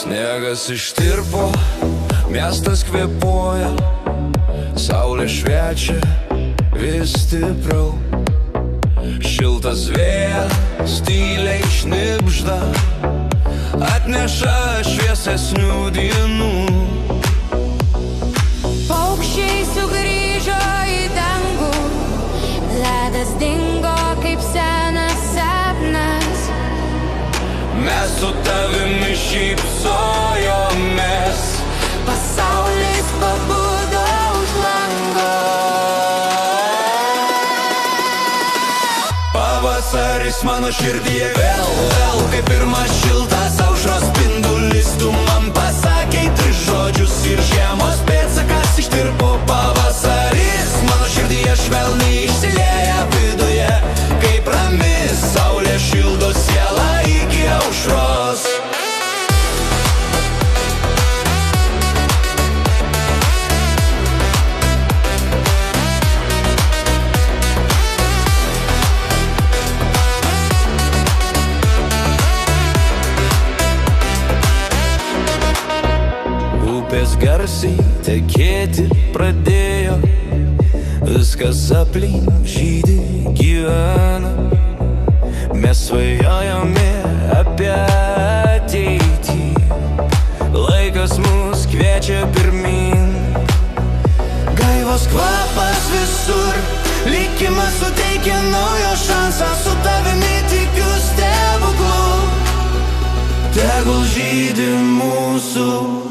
Sniegas ištirpo, miestas kvėpuoja, saulė šviečia vis stipriau. Šiltas vėjas tyliai šnibžda, atneša šviesesnių dienų. Paukščiai sugrįžo į dangų, ledas dingo kaip senas sapnas. Mes su tavimi šypsojomės, Pasaulis pabudo už lango. pavasaris mano širdyje vėl, kaip pirmas šiltas aušros spindulis. Tu man pasakei 3 žodžius ir žiemos pėdsakas ištirpo. Pavasaris mano širdyje švelniai išsilieja viduje, kaip rami saulė šildo sielą iki aušros. Upės garsiai tekėti pradėjo, viskas aplink žydi gyvena. Mes svajojome apie ateitį, laikas mus kviečia pirmin. Gaivos kvapas visur, likimas suteikia naujo šansą. Su tavimi tikiu stebuklu, tegul žydi mūsų